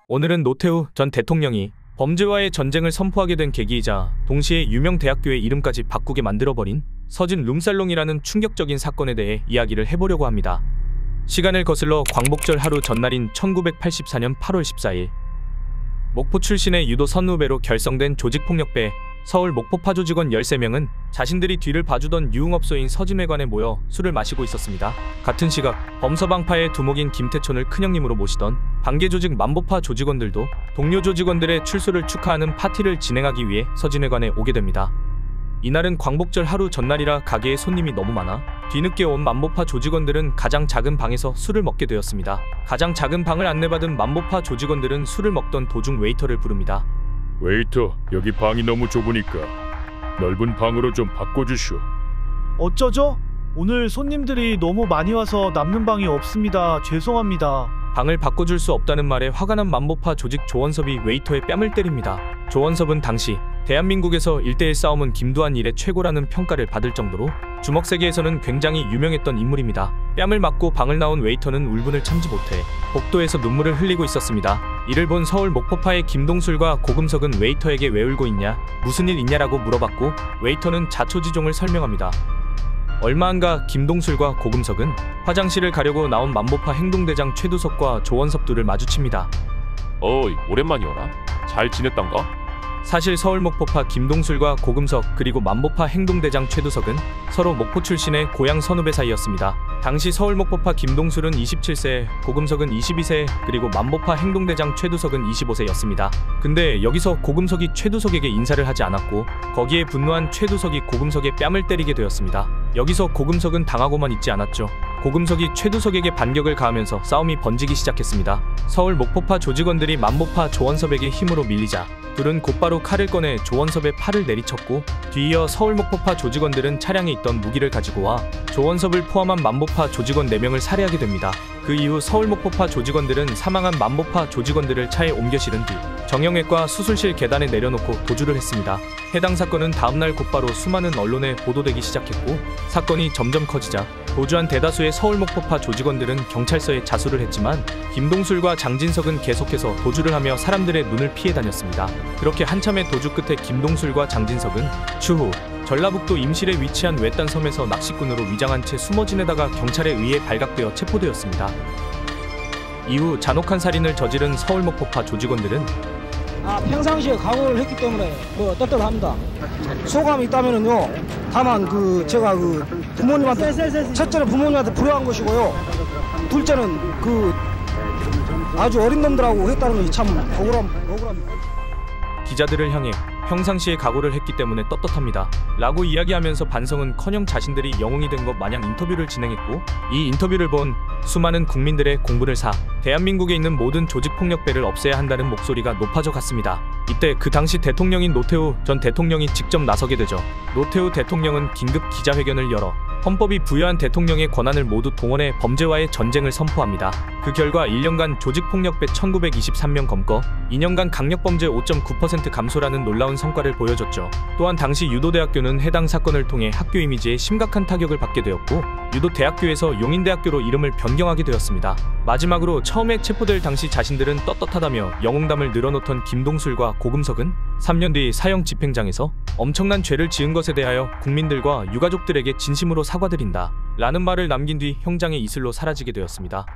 오늘은 노태우 전 대통령이 범죄와의 전쟁을 선포하게 된 계기이자 동시에 유명 대학교의 이름까지 바꾸게 만들어버린 서진 룸살롱이라는 충격적인 사건에 대해 이야기를 해보려고 합니다. 시간을 거슬러 광복절 하루 전날인 1984년 8월 14일 목포 출신의 유도 선후배로 결성된 조직폭력배 서울 목포파 조직원 13명은 자신들이 뒤를 봐주던 유흥업소인 서진회관에 모여 술을 마시고 있었습니다. 같은 시각 범서방파의 두목인 김태촌을 큰형님으로 모시던 반개조직 만보파 조직원들도 동료 조직원들의 출소를 축하하는 파티를 진행하기 위해 서진회관에 오게 됩니다. 이날은 광복절 하루 전날이라 가게에 손님이 너무 많아 뒤늦게 온 만보파 조직원들은 가장 작은 방에서 술을 먹게 되었습니다. 가장 작은 방을 안내받은 만보파 조직원들은 술을 먹던 도중 웨이터를 부릅니다. 웨이터, 여기 방이 너무 좁으니까 넓은 방으로 좀 바꿔주시오. 어쩌죠? 오늘 손님들이 너무 많이 와서 남는 방이 없습니다. 죄송합니다. 방을 바꿔줄 수 없다는 말에 화가 난 만보파 조직 조원섭이 웨이터의 뺨을 때립니다. 조원섭은 당시 대한민국에서 1대1 싸움은 김두한 일의 최고라는 평가를 받을 정도로 주먹세계에서는 굉장히 유명했던 인물입니다. 뺨을 맞고 방을 나온 웨이터는 울분을 참지 못해 복도에서 눈물을 흘리고 있었습니다. 이를 본 서울 목포파의 김동술과 고금석은 웨이터에게 왜 울고 있냐, 무슨 일 있냐라고 물어봤고 웨이터는 자초지종을 설명합니다. 얼마 안가 김동술과 고금석은 화장실을 가려고 나온 만보파 행동대장 최두석과 조원섭 둘을 마주칩니다. 어이, 오랜만이오라. 잘 지냈단가? 사실 서울 목포파 김동술과 고금석 그리고 만보파 행동대장 최두석은 서로 목포 출신의 고향 선후배 사이였습니다. 당시 서울 목포파 김동술은 27세, 고금석은 22세, 그리고 만보파 행동대장 최두석은 25세였습니다. 근데 여기서 고금석이 최두석에게 인사를 하지 않았고 거기에 분노한 최두석이 고금석의 뺨을 때리게 되었습니다. 여기서 고금석은 당하고만 있지 않았죠. 고금석이 최두석에게 반격을 가하면서 싸움이 번지기 시작했습니다. 서울 목포파 조직원들이 만보파 조원섭에게 힘으로 밀리자 둘은 곧바로 칼을 꺼내 조원섭의 팔을 내리쳤고 뒤이어 서울 목포파 조직원들은 차량에 있던 무기를 가지고 와 조원섭을 포함한 만보파 조직원 4명을 살해하게 됩니다. 그 이후 서울 목포파 조직원들은 사망한 만보파 조직원들을 차에 옮겨 실은 뒤 정형외과 수술실 계단에 내려놓고 도주를 했습니다. 해당 사건은 다음날 곧바로 수많은 언론에 보도되기 시작했고 사건이 점점 커지자 도주한 대다수의 서울 목포파 조직원들은 경찰서에 자수를 했지만 김동술과 장진석은 계속해서 도주를 하며 사람들의 눈을 피해 다녔습니다. 그렇게 한참의 도주 끝에 김동술과 장진석은 추후 전라북도 임실에 위치한 외딴 섬에서 낚시꾼으로 위장한 채 숨어 지내다가 경찰에 의해 발각되어 체포되었습니다. 이후 잔혹한 살인을 저지른 서울 목포파 조직원들은 평상시에 각오를 했기 때문에 떳떳합니다. 소감이 있다면은요. 다만 제가 부모님한테 첫째는 부모님한테 불효한 것이고요. 둘째는 아주 어린 놈들하고 했다는 것이 참 억울합니다. 기자들을 향해 평상시에 각오를 했기 때문에 떳떳합니다 라고 이야기하면서 반성은커녕 자신들이 영웅이 된 것 마냥 인터뷰를 진행했고 이 인터뷰를 본 수많은 국민들의 공분을 사 대한민국에 있는 모든 조직폭력배를 없애야 한다는 목소리가 높아져 갔습니다. 이때 그 당시 대통령인 노태우 전 대통령이 직접 나서게 되죠. 노태우 대통령은 긴급 기자회견을 열어 헌법이 부여한 대통령의 권한을 모두 동원해 범죄와의 전쟁을 선포합니다. 그 결과 1년간 조직폭력배 1923명 검거, 2년간 강력범죄 5.9% 감소라는 놀라운 성과를 보여줬죠. 또한 당시 유도대학교는 해당 사건을 통해 학교 이미지에 심각한 타격을 받게 되었고 유도대학교에서 용인대학교로 이름을 변경하게 되었습니다. 마지막으로 처음에 체포될 당시 자신들은 떳떳하다며 영웅담을 늘어놓던 김동술과 고금석은 3년 뒤 사형 집행장에서 엄청난 죄를 지은 것에 대하여 국민들과 유가족들에게 진심으로 사과드린다 라는 말을 남긴 뒤 형장의 이슬로 사라지게 되었습니다.